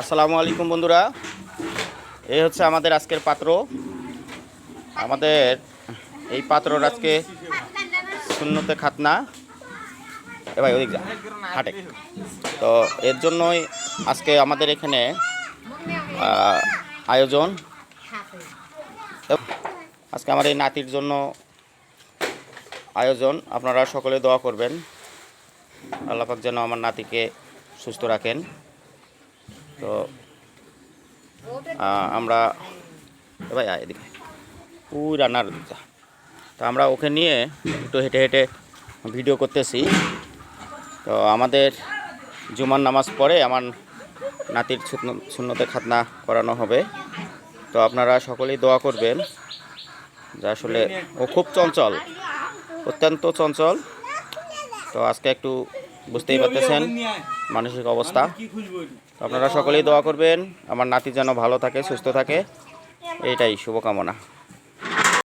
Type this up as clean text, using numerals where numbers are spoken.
আসসালামু আলাইকুম বন্ধুরা, এই হচ্ছে আমাদের আজকের পাত্র। আমাদের এই পাত্রর আজকে শূন্যতে খাতনা। এ ভাই ওদিক যা হাটে। তো এর জন্যই আজকে আমাদের এখানে আয়োজন। আজকে আমার এই নাতির জন্য আয়োজন। আপনারা সকলে দোয়া করবেন, আল্লাহ পাক যেন আমার নাতিকে সুস্থ রাখেন। তো আমরা ভাই এদিকে ওই রান্নার দিকটা, তো আমরা ওকে নিয়ে একটু হেঁটে হেঁটে ভিডিও করতেছি। তো আমাদের জুমার নামাজ পড়ে আমার নাতির সুন্নতে খাতনা করানো হবে। তো আপনারা সকলেই দোয়া করবেন যে আসলে ও খুব চঞ্চল, অত্যন্ত চঞ্চল। তো আজকে একটু বুঝতেই পারতেছেন মানসিক অবস্থা। তো আপনারা সকলেই দোয়া করবেন আমার নাতি যেন ভালো থাকে, সুস্থ থাকে, এইটাই শুভকামনা।